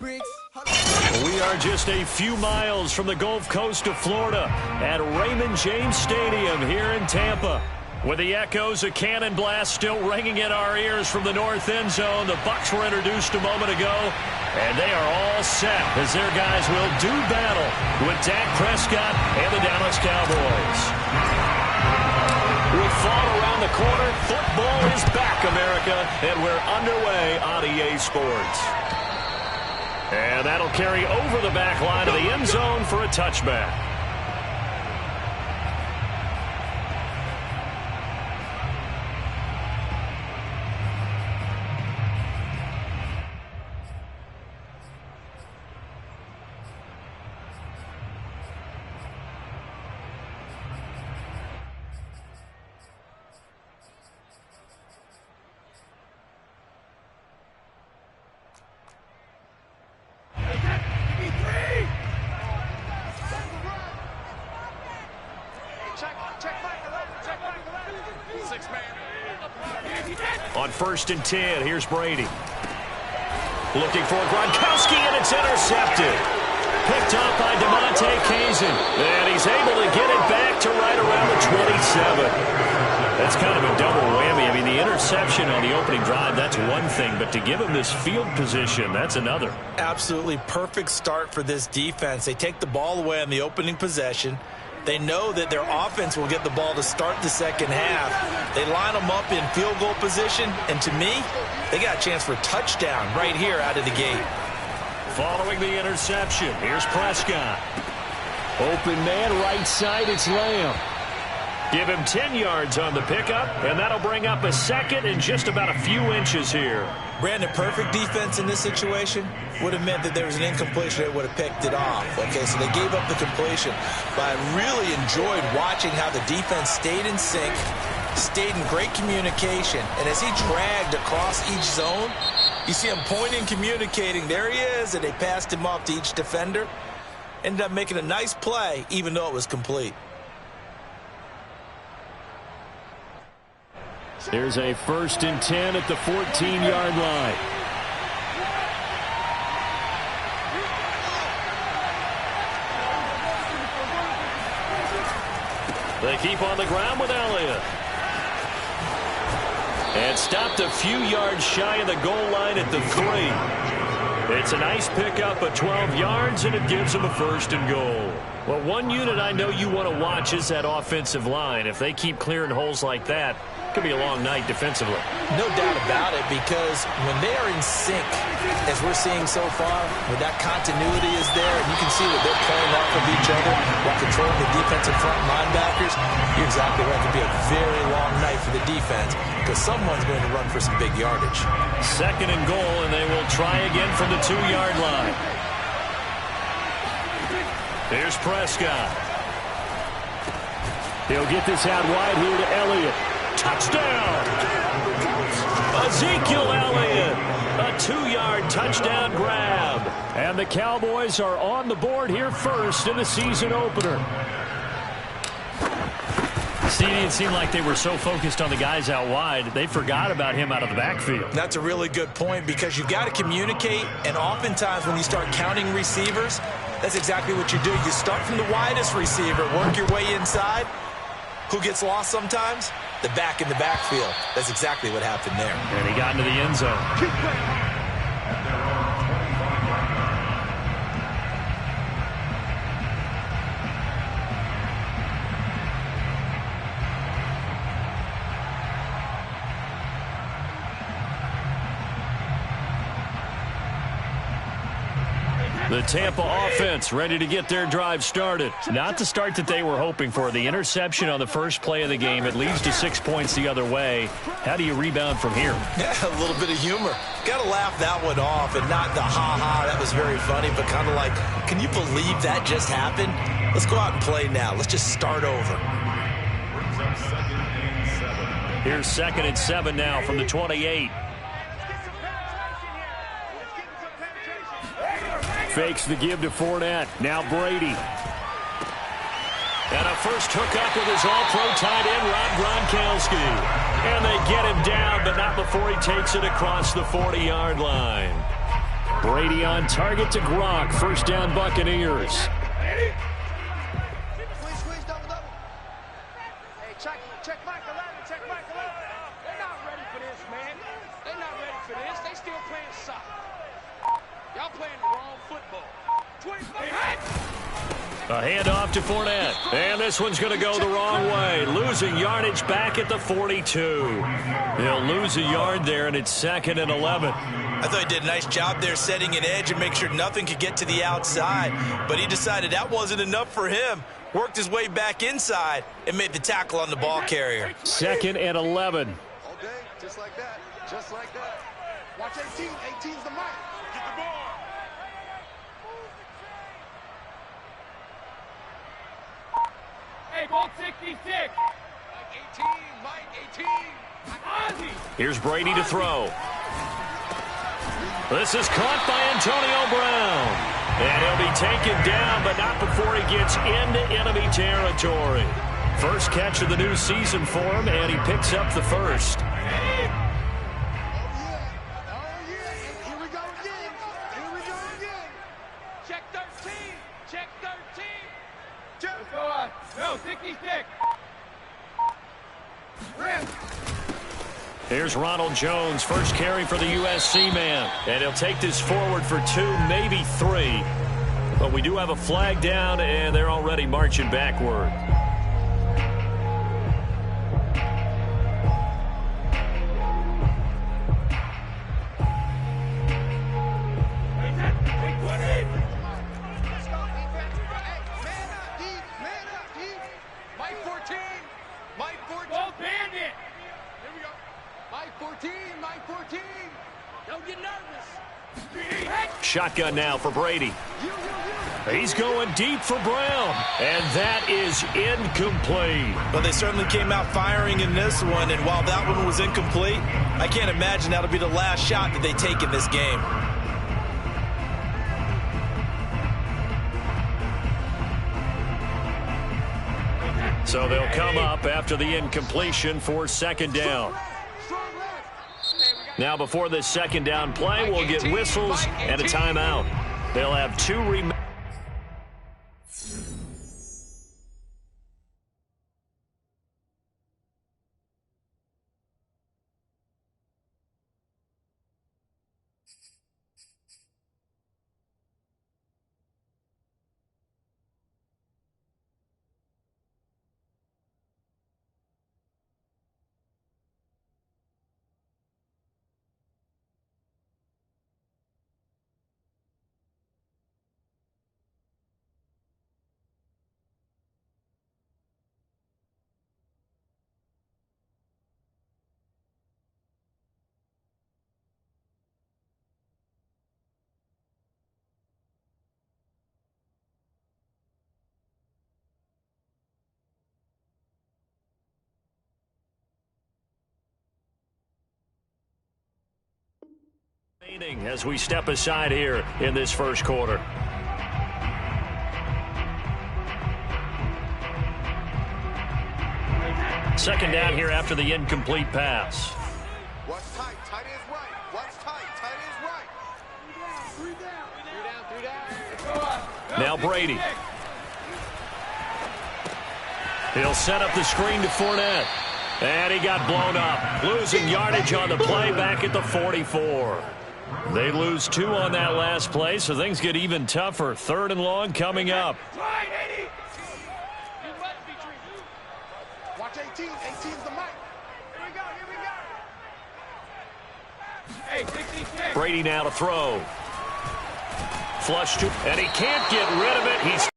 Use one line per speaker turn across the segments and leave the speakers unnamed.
We are just a few miles from the Gulf Coast of Florida at Raymond James Stadium here in Tampa. With the echoes of cannon blast still ringing in our ears from the north end zone, the Bucs were introduced a moment ago, and they are all set as their guys will do battle with Dak Prescott and the Dallas Cowboys. With fall around the corner, football is back, America, and we're underway on EA Sports. And that'll carry over the back line of the end zone for a touchback. On 1st and 10, here's Brady. Looking for Gronkowski, and it's intercepted. Picked up by DeMonte Kazin. And he's able to get it back to right around the 27. That's kind of a double whammy. I mean, the interception on the opening drive, that's one thing. But to give him this field position, that's another.
Absolutely perfect start for this defense. They take the ball away on the opening possession. They know that their offense will get the ball to start the second half. They line them up in field goal position, and to me, they got a chance for a touchdown right here out of the gate.
Following the interception, here's Prescott. Open man, right side, it's Lamb. Give him 10 yards on the pickup, and that'll bring up a second and just about a few inches here.
Brandon, perfect defense in this situation would have meant that there was an incompletion that would have picked it off. Okay, so they gave up the completion. But I really enjoyed watching how the defense stayed in sync, stayed in great communication. And as he dragged across each zone, you see him pointing, communicating. There he is, and they passed him off to each defender. Ended up making a nice play, even though it was complete.
There's a 1st and 10 at the 14-yard line. They keep on the ground with Elliott. And stopped a few yards shy of the goal line at the 3. It's a nice pickup of 12 yards, and it gives them a 1st and goal. Well, one unit I know you want to watch is that offensive line. If they keep clearing holes like that, it could be a long night defensively.
No doubt about it, because when they are in sync, as we're seeing so far, when that continuity is there, and you can see that they're playing off of each other while controlling the defensive front linebackers, you're exactly right. It could be a very long night for the defense, because someone's going to run for some big yardage.
2nd and goal, and they will try again from the 2-yard line. Here's Prescott. He'll get this out wide here to Elliott. Touchdown! Ezekiel Elliott, a 2-yard touchdown grab. And the Cowboys are on the board here first in the season opener. Stevie, it seemed like they were so focused on the guys out wide, they forgot about him out of the backfield.
That's a really good point, because you've got to communicate, and oftentimes when you start counting receivers, that's exactly what you do. You start from the widest receiver, work your way inside. Who gets lost sometimes? The back in the backfield. That's exactly what happened there.
And he got into the end zone. The Tampa offense ready to get their drive started. Not the start that they were hoping for. The interception on the first play of the game. It leads to 6 points the other way. How do you rebound from here?
Yeah, a little bit of humor. Got to laugh that one off, and not the ha-ha, that was very funny, but kind of like, can you believe that just happened? Let's go out and play now. Let's just start over.
Here's 2nd and 7 now from the 28. Fakes the give to Fournette. Now Brady. And a first hookup with his all-pro tight end, Rob Gronkowski. And they get him down, but not before he takes it across the 40-yard line. Brady on target to Gronk. First down, Buccaneers.
Squeeze, double. Hey, check Mike 11, check Mike 11. They're not ready for this, man. They're not ready for this. They still playing soccer. Y'all playing the wrong football. 25.
A handoff to Fournette. And this one's going to go the wrong way. Losing yardage back at the 42. They'll lose a yard there, and it's 2nd and 11.
I thought he did a nice job there setting an edge and make sure nothing could get to the outside. But he decided that wasn't enough for him. Worked his way back inside and made the tackle on the ball carrier.
2nd and 11.
All day, just like that. Just like that. Watch 18. 18's the mic. Get the ball.
Hey, ball 66.
Mike 18.
Here's Brady to throw. This is caught by Antonio Brown. And he'll be taken down, but not before he gets into enemy territory. First catch of the new season for him, and he picks up the first.
Oh, yeah. Here we go again.
Check 13. Check 13.
Check.
Go on. No, 66. Rim.
Here's Ronald Jones, first carry for the USC man. And he'll take this forward for 2, maybe 3. But we do have a flag down, and they're already marching backward. Shotgun now for Brady. He's going deep for Brown, and that is incomplete.
Well, they certainly came out firing in this one, and while that one was incomplete, I can't imagine that'll be the last shot that they take in this game.
So they'll come up after the incompletion for 2nd down. Now, before this 2nd down play, we'll get whistles and a timeout. They'll have 2 remaining. As we step aside here in this first quarter. Second down here after the incomplete pass.
What's tight? Tight is right. What's tight? Tight is right. Three down.
Now Brady. He'll set up the screen to Fournette. And he got blown up. Losing yardage on the play back at the 44. They lose 2 on that last play, so things get even tougher. 3rd and long coming up.
Watch 18. 18's the mic. Here we go.
Hey, 66.
Brady now to throw. Flush to, and he can't get rid of it. He's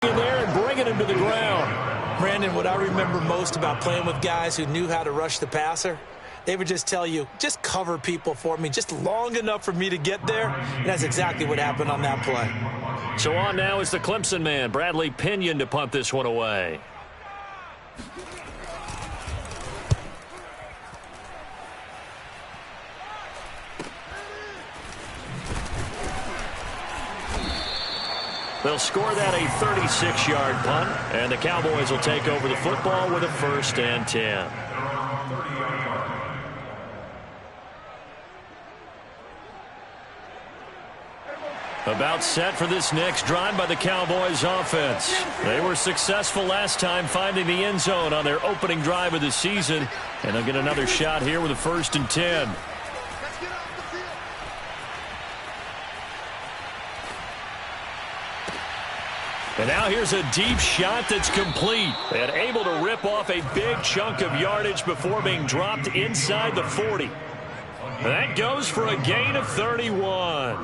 in there and bringing him to the ground.
Brandon, what I remember most about playing with guys who knew how to rush the passer, they would just tell you, just cover people for me, just long enough for me to get there. And that's exactly what happened on that play.
So on now is the Clemson man, Bradley Pinion, to punt this one away. They'll score that a 36-yard punt, and the Cowboys will take over the football with a 1st and 10. About set for this next drive by the Cowboys offense. They were successful last time finding the end zone on their opening drive of the season. And they'll get another shot here with a 1st and 10. And now here's a deep shot that's complete. And able to rip off a big chunk of yardage before being dropped inside the 40. That goes for a gain of 31.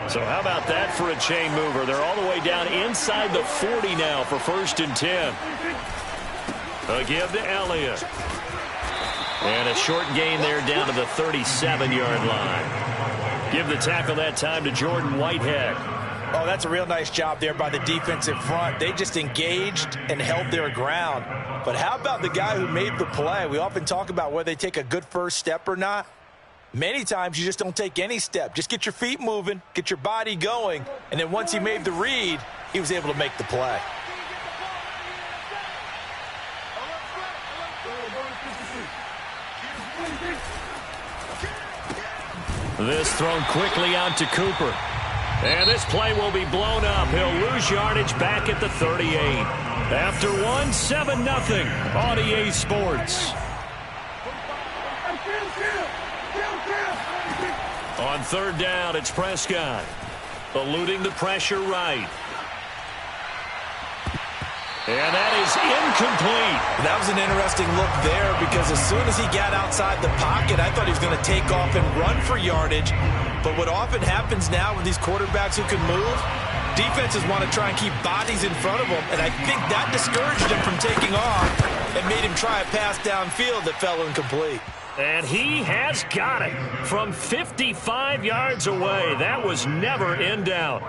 So how about that for a chain mover? They're all the way down inside the 40 now for 1st and 10. A give to Elliott. And a short gain there down to the 37-yard line. Give the tackle that time to Jordan Whitehead.
Oh, that's a real nice job there by the defensive front. They just engaged and held their ground. But how about the guy who made the play? We often talk about whether they take a good first step or not. Many times you just don't take any step. Just get your feet moving, get your body going, and then once he made the read, he was able to make the play.
This thrown quickly out to Cooper. And this play will be blown up. He'll lose yardage back at the 38. After one, 7-0 on EA Sports. On 3rd down, it's Prescott. Eluding the pressure right. And that is incomplete.
That was an interesting look there because as soon as he got outside the pocket, I thought he was going to take off and run for yardage. But what often happens now with these quarterbacks who can move, defenses want to try and keep bodies in front of them. And I think that discouraged him from taking off and made him try a pass downfield that fell incomplete.
And he has got it from 55 yards away. That was never in doubt.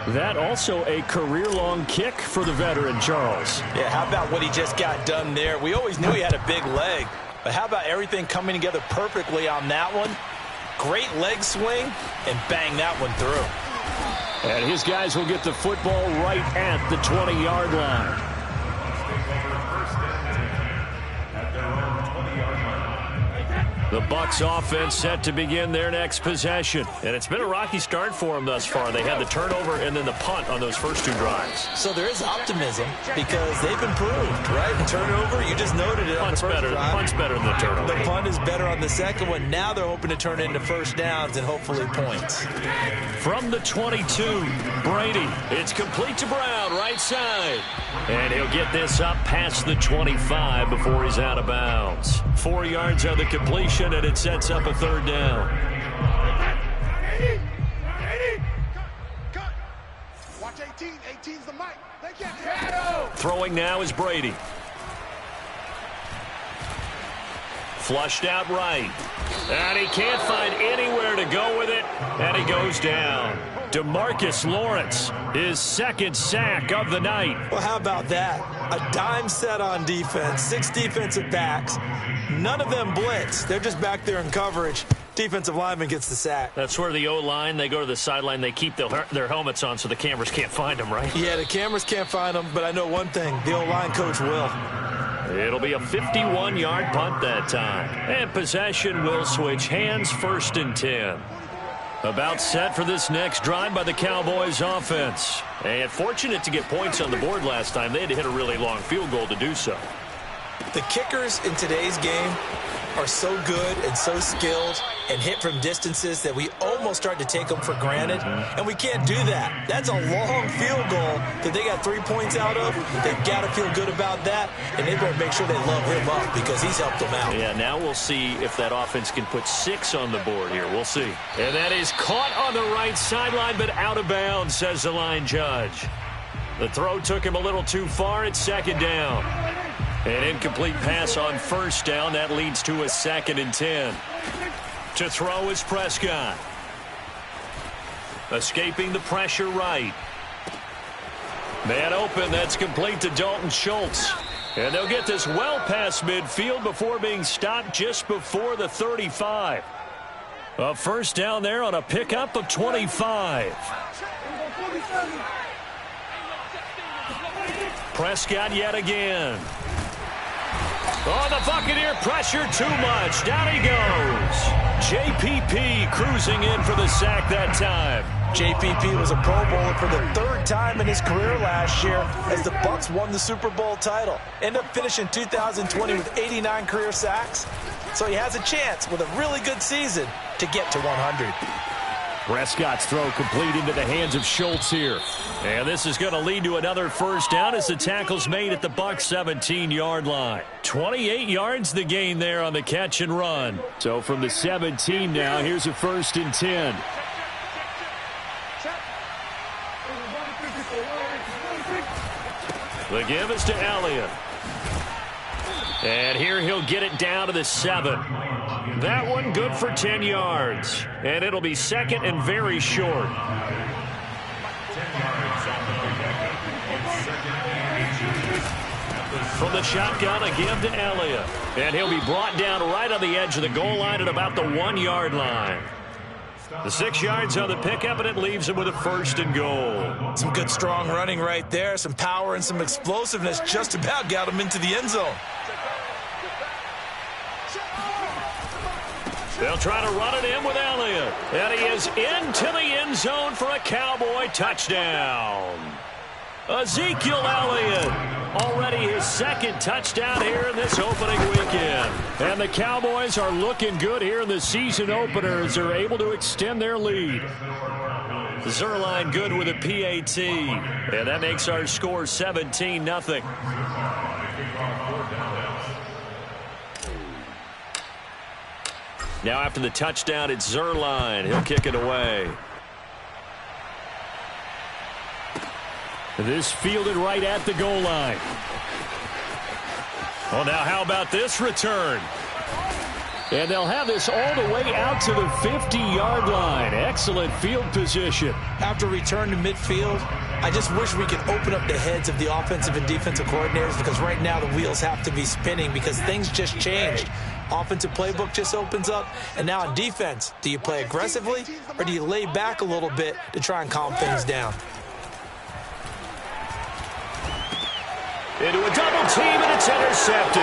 That also a career-long kick for the veteran, Charles.
Yeah, how about what he just got done there? We always knew he had a big leg. But how about everything coming together perfectly on that one? Great leg swing, and bang that one through.
And his guys will get the football right at the 20-yard line. The Bucs offense set to begin their next possession. And it's been a rocky start for them thus far. They had the turnover and then the punt on those first 2 drives.
So there is optimism because they've improved, right? The turnover, you just noted it.
Punt's better than the turnover.
The punt is better on the second one. Now they're hoping to turn it into first downs and hopefully points.
From the 22, Brady. It's complete to Brown, right side. And he'll get this up past the 25 before he's out of bounds. 4 yards on the completion, and it sets up a 3rd down.
Watch 18. 18's the mic. They can't shadow.
Throwing now is Brady. Flushed out right. And he can't find anywhere to go with it, and he goes down. DeMarcus Lawrence, his 2nd sack of the night.
Well, how about that? A dime set on defense, 6 defensive backs. None of them blitz. They're just back there in coverage. Defensive lineman gets the sack.
That's where the O-line, they go to the sideline, they keep their helmets on so the cameras can't find them, right?
Yeah, the cameras can't find them, but I know one thing. The O-line coach will.
It'll be a 51-yard punt that time. And possession will switch hands, 1st and 10. About set for this next drive by the Cowboys offense. And fortunate to get points on the board last time. They had to hit a really long field goal to do so.
The kickers in today's game are so good and so skilled and hit from distances that we almost start to take them for granted. And we can't do that. That's a long field goal that they got 3 points out of. They've got to feel good about that, and they've got to make sure they love him up because he's helped them out.
Yeah, now we'll see if that offense can put 6 on the board here. We'll see. And that is caught on the right sideline, but out of bounds, says the line judge. The throw took him a little too far. It's 2nd down. An incomplete pass on 1st down. That leads to a 2nd and 10. To throw is Prescott. Escaping the pressure right. Man open. That's complete to Dalton Schultz. And they'll get this well past midfield before being stopped just before the 35. A 1st down there on a pickup of 25. Prescott yet again. Oh, the Buccaneer pressure too much. Down he goes. JPP cruising in for the sack that time.
JPP was a Pro Bowler for the 3rd time in his career last year as the Bucs won the Super Bowl title. Ended up finishing 2020 with 89 career sacks. So he has a chance with a really good season to get to 100.
Prescott's throw complete into the hands of Schultz here. And this is going to lead to another first down as the tackle's made at the Bucs 17-yard line. 28 yards the gain there on the catch and run. So from the 17 now, here's a 1st and 10. The give is to Elliott. And here he'll get it down to the 7. That one good for 10 yards. And it'll be 2nd and very short. From the shotgun, a give to Elliott. And he'll be brought down right on the edge of the goal line at about the 1-yard line. The 6 yards on the pickup, and it leaves him with a 1st and goal.
Some good strong running right there. Some power and some explosiveness just about got him into the end zone.
They'll try to run it in with Elliott. And he is into the end zone for a Cowboy touchdown. Ezekiel Elliott, already his 2nd touchdown here in this opening weekend. And the Cowboys are looking good here in the season opener as they're able to extend their lead. Zerline good with a PAT. And that makes our score 17-0. Now after the touchdown, it's Zerline. He'll kick it away. This fielded right at the goal line. Well, now how about this return? And they'll have this all the way out to the 50-yard line. Excellent field position.
After return to midfield, I just wish we could open up the heads of the offensive and defensive coordinators, because right now the wheels have to be spinning because things just changed. Offensive playbook just opens up, and now on defense, do you play aggressively or do you lay back a little bit to try and calm things down?
Into a double team, and it's intercepted.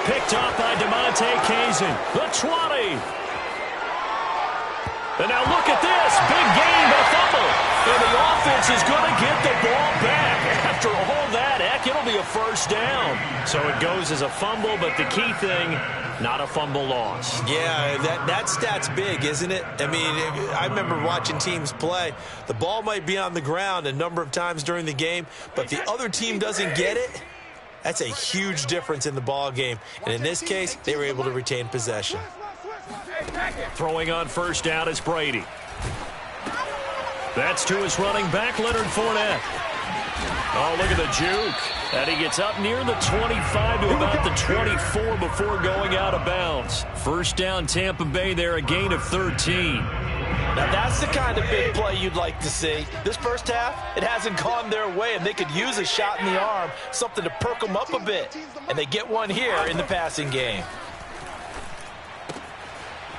Picked off by DeMonte Kazin. The 20. And now look at this. Big gain, but fumble. And the offense is going to get the ball back. After all that, heck, it'll be a 1st down. So it goes as a fumble, but the key thing, not a fumble loss.
Yeah, that stat's big, isn't it? I mean, I remember watching teams play. The ball might be on the ground a number of times during the game, but the other team doesn't get it. That's a huge difference in the ball game. And in this case, they were able to retain possession.
Throwing on 1st down is Brady. That's to his running back, Leonard Fournette. Oh, look at the juke. And he gets up near the 25 to about the 24 before going out of bounds. 1st down, Tampa Bay there, a gain of 13.
Now, that's the kind of big play you'd like to see. This first half, it hasn't gone their way, and they could use a shot in the arm, something to perk them up a bit. And they get one here in the passing game.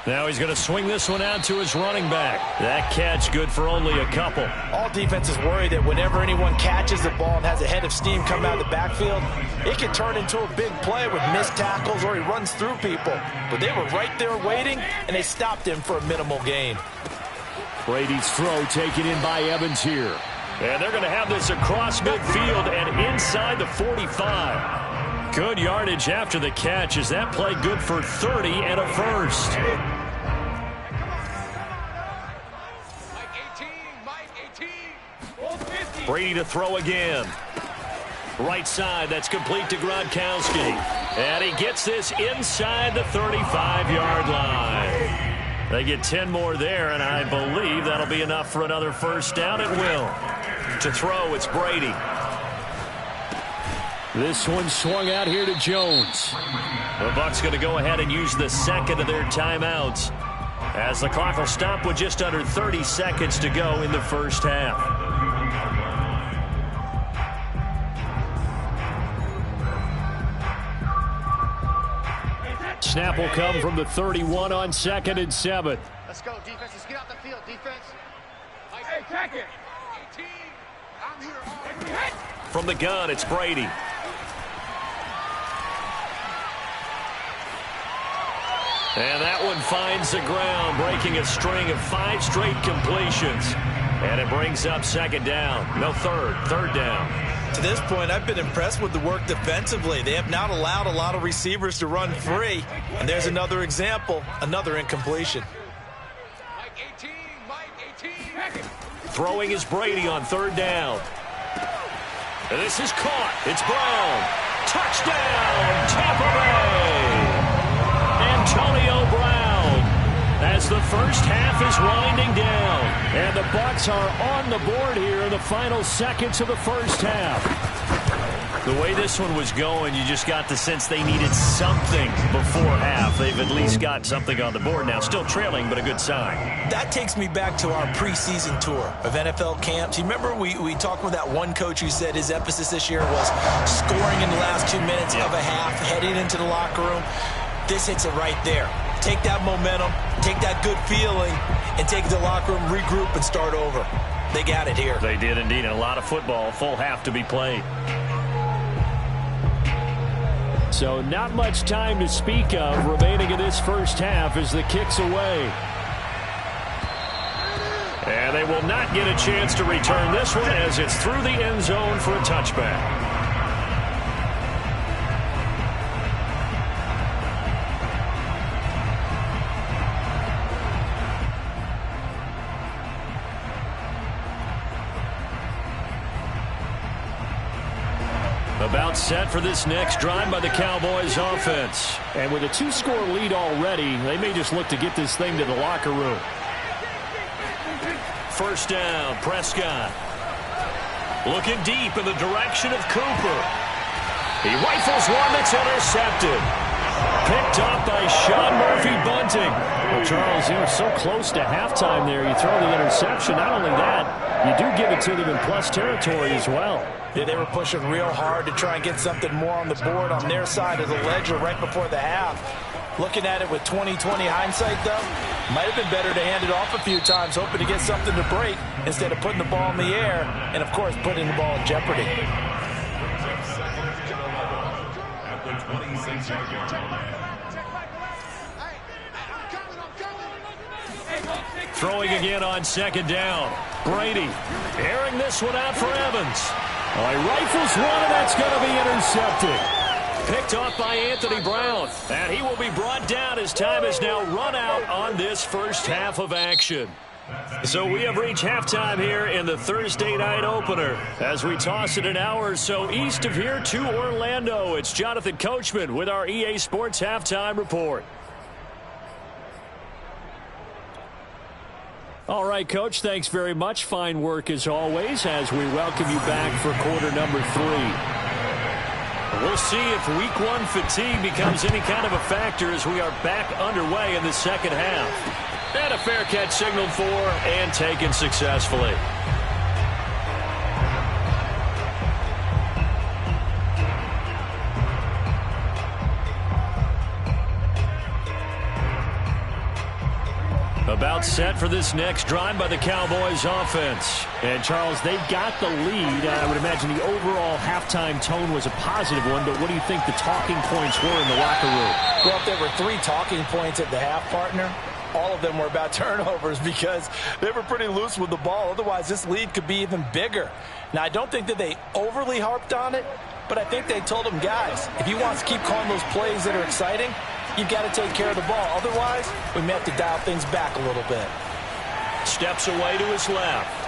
Now he's going to swing this one out to his running back. That catch good for only a couple.
All defenses worry that whenever anyone catches the ball and has a head of steam come out of the backfield, it can turn into a big play with missed tackles or he runs through people. But they were right there waiting, and they stopped him for a minimal gain.
Brady's throw taken in by Evans here. And they're going to have this across midfield and inside the 45. Good yardage after the catch. Is that play good for 30 and a 1st? Brady to throw again. Right side, that's complete to Gronkowski. And he gets this inside the 35-yard line. They get 10 more there, and I believe that'll be enough for another 1st down. It will. To throw, it's Brady. This one swung out here to Jones. The Bucs going to go ahead and use the 2nd of their timeouts, as the clock will stop with just under 30 seconds to go in the 1st half. Snap will come from the 31 on 2nd and 7.
Let's go, defense. Let's get out the field, defense.
Hey, check it.
18. I'm here all
From the gun, it's Brady. And that one finds the ground, breaking a string of 5 straight completions. And it brings up second down. No, third down.
To this point, I've been impressed with the work defensively. They have not allowed a lot of receivers to run free. And there's another example, another incompletion.
Mike 18.
Throwing is Brady on third down. And this is caught. It's Brown. Touchdown, Tampa Bay. Antonio Brown, as the first half is winding down. And the Bucs are on the board here in the final seconds of the first half. The way this one was going, you just got the sense they needed something before half. They've at least got something on the board now. Still trailing, but a good sign.
That takes me back to our preseason tour of NFL camps. You remember we talked with that one coach who said his emphasis this year was scoring in the last 2 minutes of a half, heading into the locker room. This hits it right there. Take that momentum, take that good feeling, and take it to the locker room, regroup, and start over. They got it here.
They did indeed. And a lot of football, full half to be played. So not much time to speak of remaining in this first half as the kick's away. And they will not get a chance to return this one as it's through the end zone for a touchback. About set for this next drive by the Cowboys offense. And with a 2-score lead already, they may just look to get this thing to the locker room. First down, Prescott. Looking deep in the direction of Cooper. He rifles one that's intercepted. Picked up by Sean Murphy-Bunting. Well, Charles, you were so close to halftime there. You throw the interception. Not only that, you do give it to them in plus territory as well.
Yeah, they were pushing real hard to try and get something more on the board on their side of the ledger right before the half. Looking at it with 20/20 hindsight, though, might have been better to hand it off a few times, hoping to get something to break instead of putting the ball in the air and, of course, putting the ball in jeopardy.
Throwing again on second down. Brady airing this one out for Evans. He rifles one, and that's going to be intercepted. Picked off by Anthony Brown. And he will be brought down as time has now run out on this first half of action. So we have reached halftime here in the Thursday night opener. As we toss it an hour or so east of here to Orlando, it's Jonathan Coachman with our EA Sports Halftime Report. All right, Coach, thanks very much. Fine work as always as we welcome you back for quarter number 3. We'll see if week 1 fatigue becomes any kind of a factor as we are back underway in the second half. And a fair catch signaled for and taken successfully. About set for this next drive by the Cowboys offense. And, Charles, they've got the lead. I would imagine the overall halftime tone was a positive one, but what do you think the talking points were in the locker room?
Well, if there were 3 talking points at the half, partner, all of them were about turnovers because they were pretty loose with the ball. Otherwise, this lead could be even bigger. Now, I don't think that they overly harped on it, but I think they told them, guys, if you want to keep calling those plays that are exciting, you've got to take care of the ball. Otherwise, we may have to dial things back a little bit.
Steps away to his left.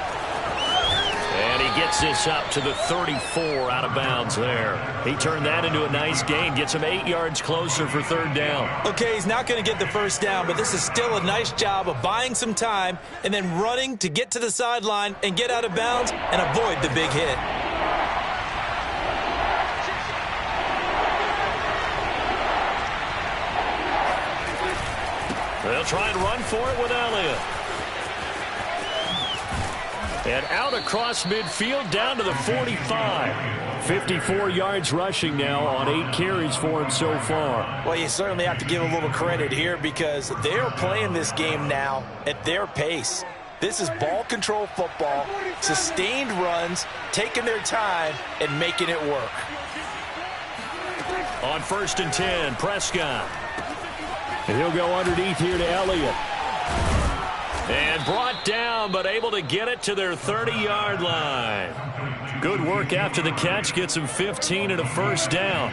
And he gets this up to the 34 out of bounds there. He turned that into a nice gain. Gets him 8 yards closer for third down.
Okay, he's not going to get the first down, but this is still a nice job of buying some time and then running to get to the sideline and get out of bounds and avoid the big hit.
They'll try and run for it with Elliott. And out across midfield down to the 45. 54 yards rushing now on 8 carries for him so far.
Well, you certainly have to give a little credit here because they're playing this game now at their pace. This is ball control football, sustained runs, taking their time, and making it work.
On 1st and 10, Prescott. He'll go underneath here to Elliott. And brought down, but able to get it to their 30-yard line. Good work after the catch. Gets him 15 and a first down.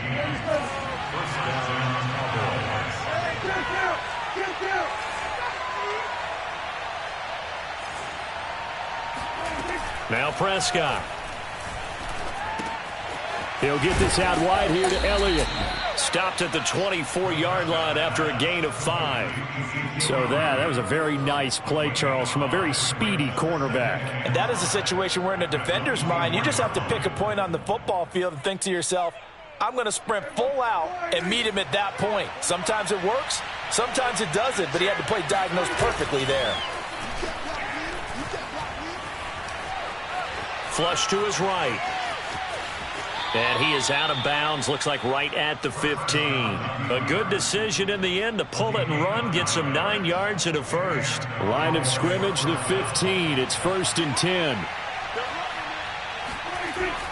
Now Prescott. He'll get this out wide here to Elliott. Stopped at the 24-yard line after a gain of 5. So that was a very nice play, Charles, from a very speedy cornerback.
And that is a situation where in a defender's mind, you just have to pick a point on the football field and think to yourself, I'm going to sprint full out and meet him at that point. Sometimes it works, sometimes it doesn't, but he had to play diagnosed perfectly there.
Flush to his right. And he is out of bounds, looks like right at the 15. A good decision in the end to pull it and run, get some 9 yards and a first. Line of scrimmage, the 15. It's 1st and 10.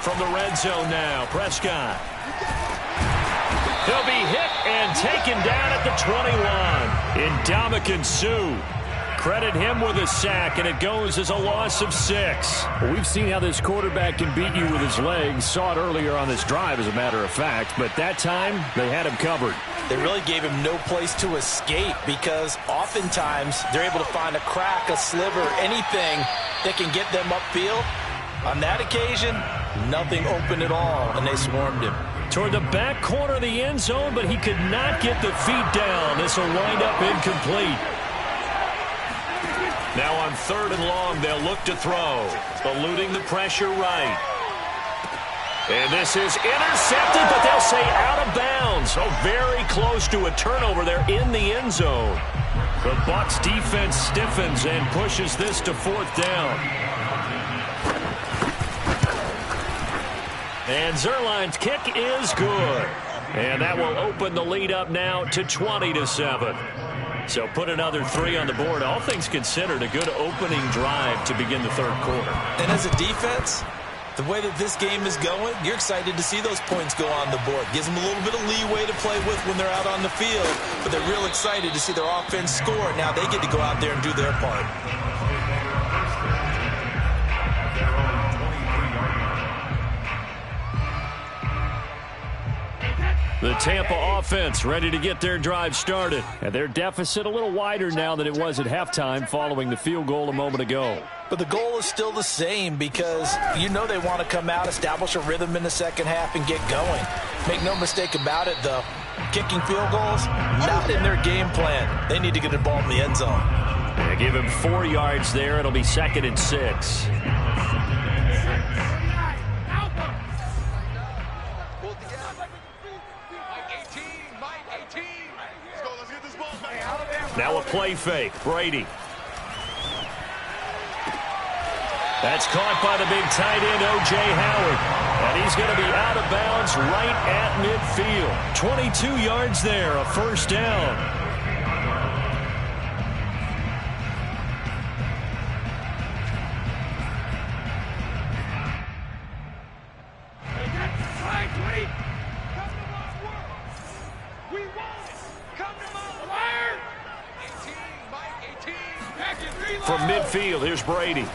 From the red zone now, Prescott. He'll be hit and taken down at the 21. Ndamukong Suh. Credit him with a sack, and it goes as a loss of 6.
Well, we've seen how this quarterback can beat you with his legs. Saw it earlier on this drive, as a matter of fact. But that time, they had him covered.
They really gave him no place to escape because oftentimes they're able to find a crack, a sliver, anything that can get them upfield. On that occasion, nothing open at all, and they swarmed him.
Toward the back corner of the end zone, but he could not get the feet down. This will wind up incomplete. Now on 3rd and long, they'll look to throw. Eluding the pressure right. And this is intercepted, but they'll say out of bounds. So very close to a turnover there in the end zone. The Bucs defense stiffens and pushes this to 4th down. And Zuerlein's kick is good. And that will open the lead up now to 20-7. So put another 3 on the board. All things considered, a good opening drive to begin the 3rd quarter.
And as a defense, the way that this game is going, you're excited to see those points go on the board. Gives them a little bit of leeway to play with when they're out on the field, but they're real excited to see their offense score. Now they get to go out there and do their part.
The Tampa offense ready to get their drive started. And their deficit a little wider now than it was at halftime following the field goal a moment ago.
But the goal is still the same because you know they want to come out, establish a rhythm in the second half, and get going. Make no mistake about it, though. Kicking field goals, not in their game plan. They need to get the ball in the end zone.
They give him 4 yards there. It'll be 2nd and 6. Now a play fake. Brady. That's caught by the big tight end, O.J. Howard. And he's going to be out of bounds right at midfield. 22 yards there, a first down. From midfield, here's Brady.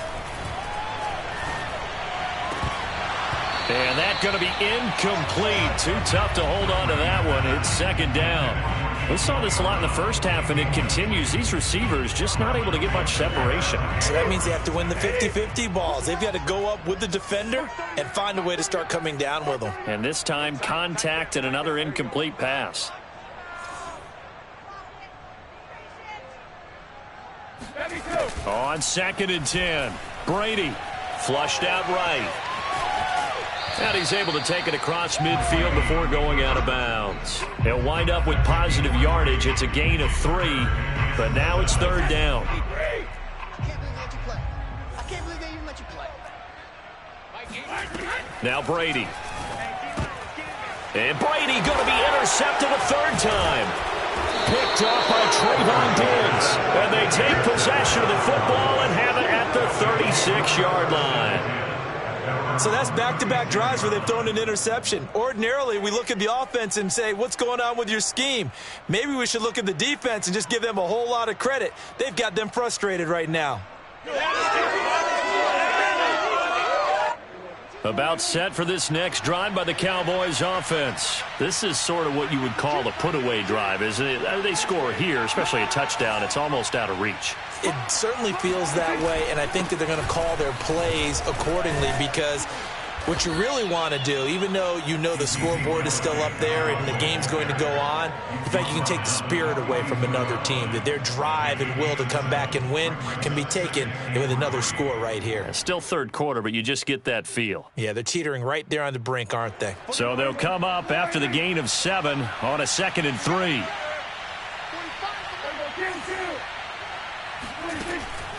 And that's going to be incomplete. Too tough to hold on to that one. It's 2nd down. We saw this a lot in the first half, and it continues. These receivers just not able to get much separation.
So that means they have to win the 50-50 balls. They've got to go up with the defender and find a way to start coming down with them.
And this time, contact and another incomplete pass. On 2nd and 10, Brady flushed out right. And he's able to take it across midfield before going out of bounds. He'll wind up with positive yardage. It's a gain of 3, but now it's 3rd down.
I can't believe they even let you play.
Now Brady. And Brady going to be intercepted a 3rd time. Picked off by Trayvon Diggs. And they take possession of the football and have it at the 36-yard line.
So that's back-to-back drives where they've thrown an interception. Ordinarily, we look at the offense and say, what's going on with your scheme? Maybe we should look at the defense and just give them a whole lot of credit. They've got them frustrated right now.
About set for this next drive by the Cowboys offense. This is sort of what you would call a put-away drive, isn't it? They score here, especially a touchdown. It's almost out of reach.
It certainly feels that way, and I think that they're going to call their plays accordingly, because what you really want to do, even though you know the scoreboard is still up there and the game's going to go on, in fact, you can take the spirit away from another team, that their drive and will to come back and win can be taken with another score right here.
It's still third quarter, but you just get that feel.
Yeah, they're teetering right there on the brink, aren't they?
So they'll come up after the gain of 7 on a 2nd and 3.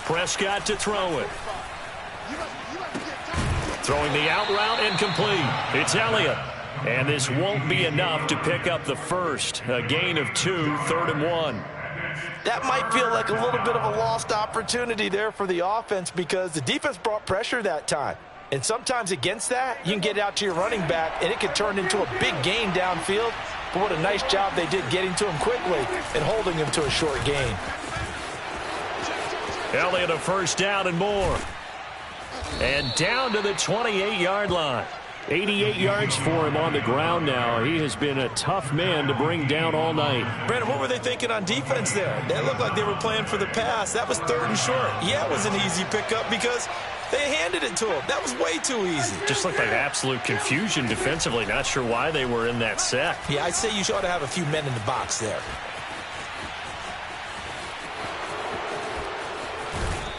Prescott to throw it. Throwing the out route incomplete. It's Elliott. And this won't be enough to pick up the first. A gain of 2, 3rd and 1.
That might feel like a little bit of a lost opportunity there for the offense, because the defense brought pressure that time. And sometimes against that, you can get out to your running back, and it can turn into a big gain downfield. But what a nice job they did getting to him quickly and holding him to a short gain.
Elliott a first down and more. And down to the 28-yard line. 88 yards for him on the ground now. He has been a tough man to bring down all night.
Brandon, what were they thinking on defense there? They looked like they were playing for the pass. That was 3rd and short. Yeah, it was an easy pickup because they handed it to him. That was way too easy.
Just looked like absolute confusion defensively. Not sure why they were in that set.
Yeah, I'd say you ought to have a few men in the box there.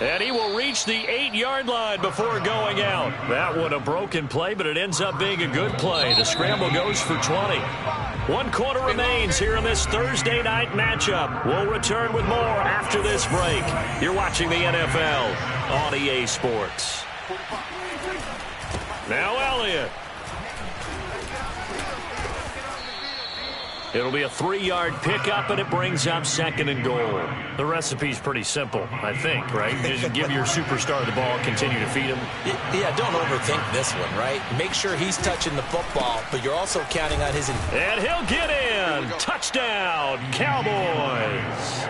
And he will reach the 8-yard line before going out. That one a broken play, but it ends up being a good play. The scramble goes for 20. 1 quarter remains here in this Thursday night matchup. We'll return with more after this break. You're watching the NFL on EA Sports. Now Elliott. It'll be a 3-yard pickup, and it brings up 2nd and goal. The recipe's pretty simple, I think, right? Just give your superstar the ball, continue to feed him.
Yeah, don't overthink this one, right? Make sure he's touching the football, but you're also counting on his...
And he'll get in. Touchdown, Cowboys.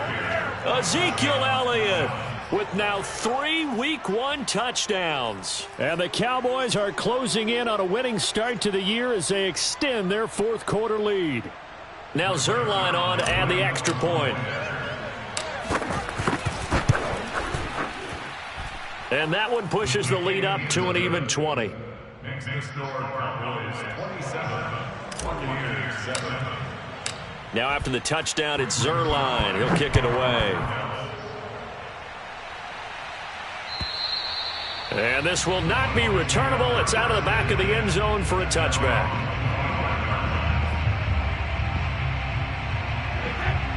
Ezekiel Elliott with now 3 Week 1 touchdowns. And the Cowboys are closing in on a winning start to the year as they extend their 4th quarter lead. Now Zerline on to add the extra point. And that one pushes the lead up to an even 20.
Next to score, Cowboys 27.
Now after the touchdown, it's Zerline. He'll kick it away. And this will not be returnable. It's out of the back of the end zone for a touchback.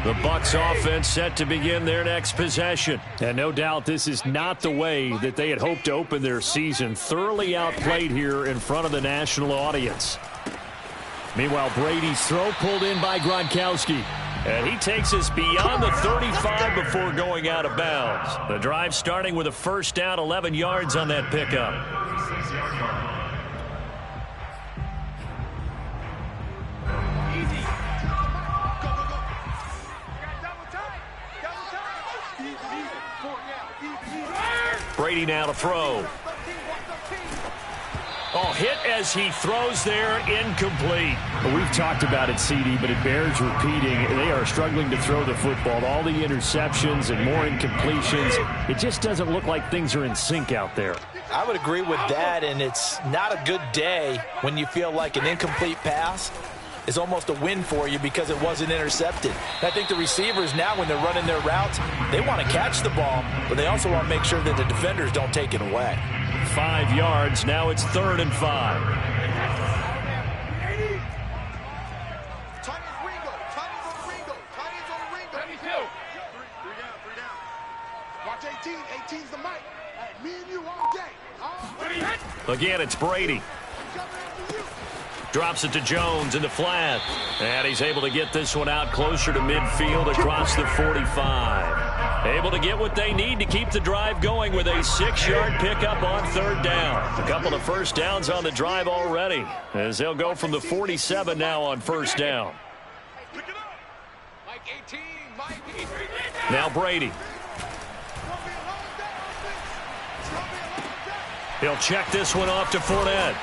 The Bucs offense set to begin their next possession. And no doubt this is not the way that they had hoped to open their season. Thoroughly outplayed here in front of the national audience. Meanwhile, Brady's throw pulled in by Gronkowski. And he takes us beyond the 35 before going out of bounds. The drive starting with a first down, 11 yards on that pickup. Brady now to throw. Oh, hit as he throws there, incomplete.
We've talked about it, CD, but it bears repeating. They are struggling to throw the football. All the interceptions and more incompletions. It just doesn't look like things are in sync out there.
I would agree with that, and it's not a good day when you feel like an incomplete pass is almost a win for you because it wasn't intercepted. And I think the receivers now, when they're running their routes, they want to catch the ball, but they also want to make sure that the defenders don't take it away.
5 yards. Now it's 3rd and 5.
Watch 18. 18's the mic. Me and you all day.
Again, it's Brady. Drops it to Jones in the flat. And he's able to get this one out closer to midfield across the 45. Able to get what they need to keep the drive going with a 6-yard pickup on third down. A couple of first downs on the drive already, as they'll go from the 47 now on first down. Now Brady. He'll check this one off to Fournette.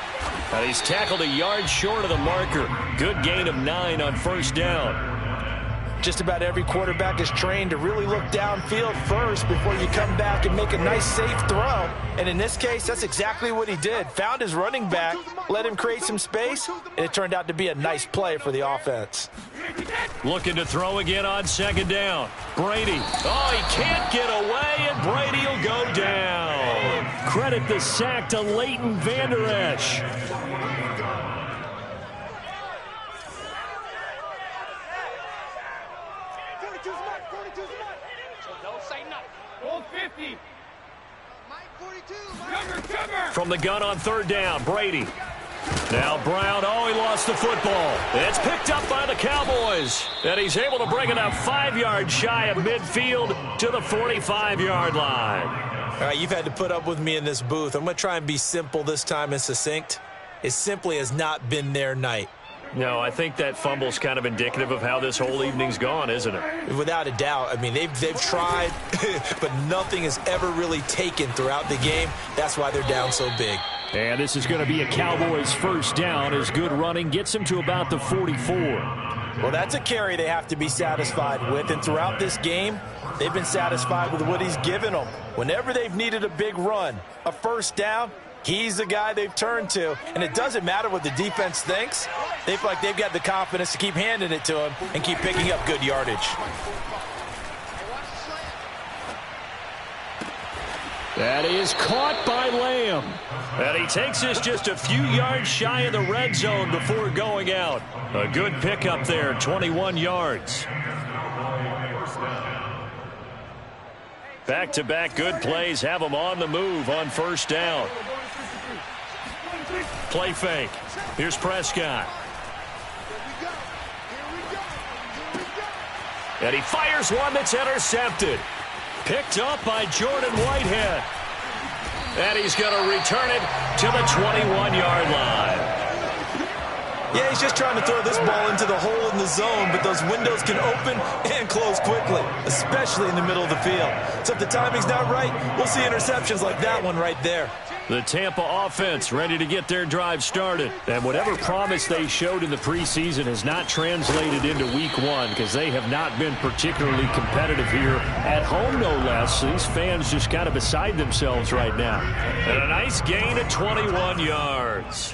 And he's tackled a yard short of the marker. Good gain of 9 on first down.
Just about every quarterback is trained to really look downfield first before you come back and make a nice, safe throw. And in this case, that's exactly what he did. Found his running back, let him create some space, and it turned out to be a nice play for the offense.
Looking to throw again on second down. Brady. Oh, he can't get away, and Brady will go down.
Credit the sack to Leighton Vander Esch.
From the gun on third down, Brady. Now Brown, oh, he lost the football. It's picked up by the Cowboys. And he's able to bring it up 5 yards shy of midfield to the 45-yard line.
All right, you've had to put up with me in this booth. I'm going to try and be simple this time and succinct. It simply has not been their night.
No, I think that fumble's kind of indicative of how this whole evening's gone, isn't it?
Without a doubt. I mean, they've tried, but nothing has ever really taken throughout the game. That's why they're down so big.
And this is going to be a Cowboys first down as good running gets them to about the 44.
Well, that's a carry they have to be satisfied with. And throughout this game, they've been satisfied with what he's given them. Whenever they've needed a big run, a first down, he's the guy they've turned to. And it doesn't matter what the defense thinks. They feel like they've got the confidence to keep handing it to him and keep picking up good yardage.
That is caught by Lamb.
And he takes this just a few yards shy of the red zone before going out. A good pickup there, 21 yards. Back-to-back good plays have them on the move on first down. Play fake. Here's Prescott. And he fires one that's intercepted. Picked up by Jordan Whitehead. And he's going to return it to the 21-yard line.
Yeah, he's just trying to throw this ball into the hole in the zone, but those windows can open and close quickly, especially in the middle of the field. So if the timing's not right, we'll see interceptions like that one right there.
The Tampa offense ready to get their drive started. And whatever promise they showed in the preseason has not translated into week one because they have not been particularly competitive here at home, no less. These fans just kind of beside themselves right now. And a nice gain of 21 yards.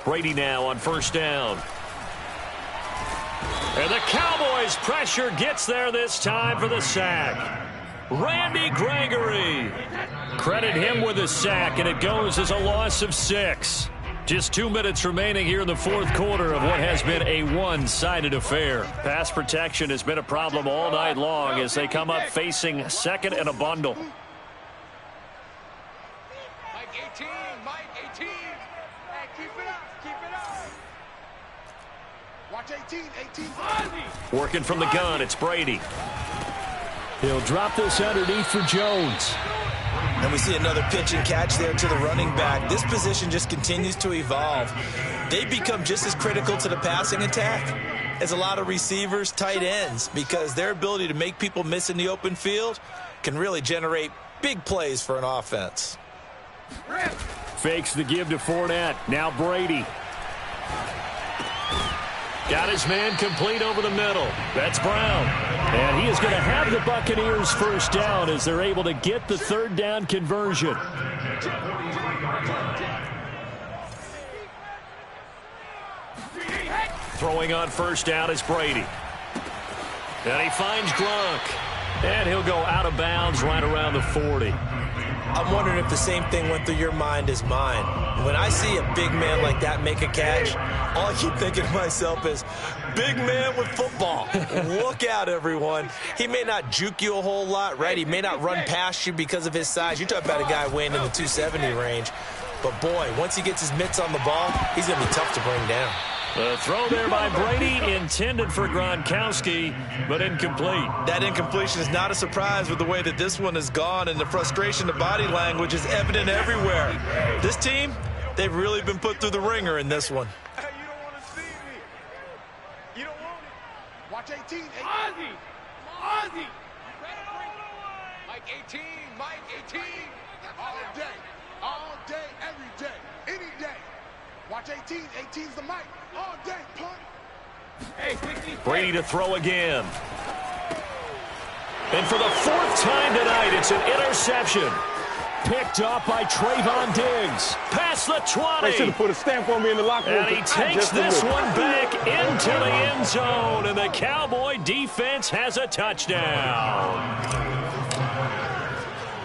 Brady now on first down. And the Cowboys' pressure gets there this time for the sack. Randy Gregory. Credit him with a sack, and it goes as a loss of 6. Just 2 minutes remaining here in the fourth quarter of what has been a one-sided affair. Pass protection has been a problem all night long as they come up facing second and a bundle.
Mike 18, Mike 18. Hey, keep it up, keep it up.
Watch 18, 18.
Working from the gun, it's Brady.
He'll drop this underneath for Jones.
And we see another pitch and catch there to the running back. This position just continues to evolve. They become just as critical to the passing attack as a lot of receivers, tight ends, because their ability to make people miss in the open field can really generate big plays for an offense.
Fakes the give to Fournette. Now Brady.
Got his man complete over the middle. That's Brown.
And he is going to have the Buccaneers first down as they're able to get the third down conversion.
Throwing on first down is Brady. And he finds Gronk. And he'll go out of bounds right around the 40.
I'm wondering if the same thing went through your mind as mine. When I see a big man like that make a catch, all I keep thinking to myself is, big man with football. Look out, everyone. He may not juke you a whole lot, right? He may not run past you because of his size. You talk about a guy weighing in the 270 range. But, boy, once he gets his mitts on the ball, he's going to be tough to bring down.
The throw there by Brady, intended for Gronkowski, but incomplete.
That incompletion is not a surprise with the way that this one has gone, and the frustration, the body language is evident everywhere. This team, they've really been put through the ringer in this one.
Hey, you don't want to see me. You don't want it. Watch 18.
Ozzy! Mike 18, Mike 18.
All day, every day, any day. Watch 18. 18's the mic. All day, punt.
Brady to throw again. And for the fourth time tonight, it's an interception. Picked up by Trayvon Diggs. Past the 20.
They should have put a stamp on me in the locker room.
And he takes this one back into the end zone. And the Cowboy defense has a touchdown.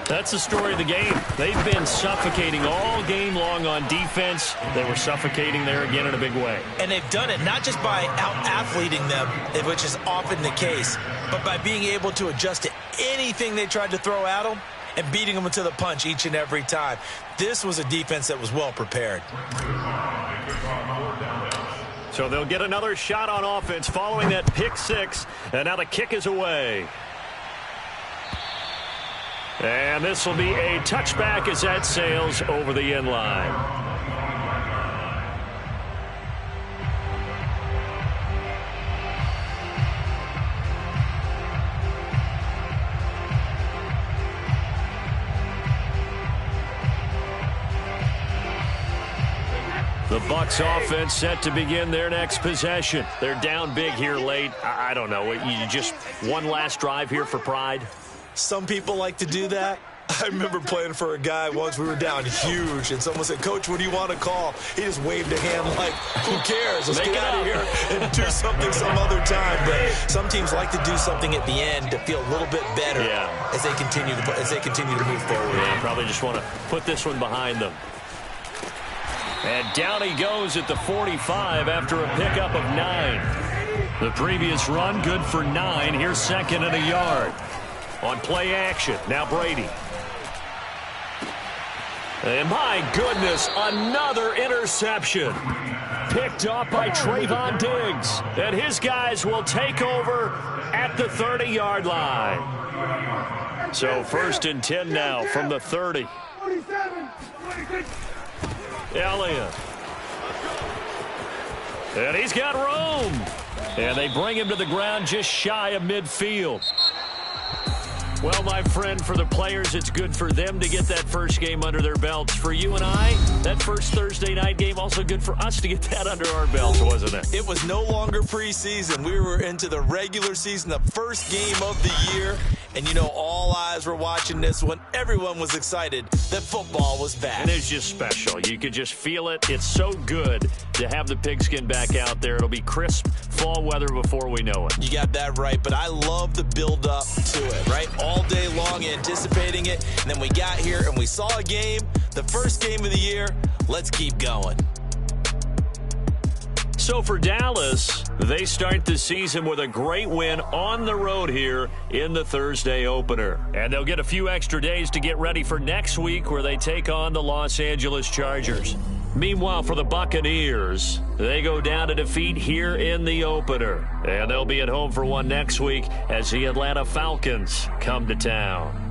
That's the story of the game. They've been suffocating all game long on defense. They were suffocating there again in a big way.
And they've done it not just by out-athleting them, which is often the case, but by being able to adjust to anything they tried to throw at them and beating them to the punch each and every time. This was a defense that was well prepared.
So they'll get another shot on offense following that pick six, and now the kick is away. And this will be a touchback as that sails over the end line. The Bucs offense set to begin their next possession. They're down big here late. I don't know. You just one last drive here for pride?
Some people like to do that. I remember playing for a guy once. We were down huge, and someone said, Coach, what do you want to call? He just waved a hand like, who cares? Let's get out of here and do something some other time. But some teams like to do something at the end to feel a little bit better as they continue to move forward.
Yeah, probably just want to put this one behind them. And down he goes at the 45 after a pickup of 9. The previous run, good for 9. Here's second and a yard. On play action, now Brady. And my goodness, another interception. Picked up by Trayvon Diggs. And his guys will take over at the 30-yard line. So first and 10 now from the 30. Elliott. And he's got room. And they bring him to the ground just shy of midfield. Well, my friend, for the players, it's good for them to get that first game under their belts. For you and I, that first Thursday night game, also good for us to get that under our belts, wasn't it?
It was no longer preseason. We were into the regular season, the first game of the year. And, you know, all eyes were watching this one. Everyone was excited that football was back.
And it's just special. You could just feel it. It's so good to have the pigskin back out there. It'll be crisp fall weather before we know it.
You got that right, but I love the build-up to it, right? All day long anticipating it, and then we got here and we saw a game, the first game of the year. Let's keep going.
So for Dallas, they start the season with a great win on the road here in the Thursday opener. And they'll get a few extra days to get ready for next week where they take on the Los Angeles Chargers. Meanwhile, for the Buccaneers, they go down to defeat here in the opener. And they'll be at home for one next week as the Atlanta Falcons come to town.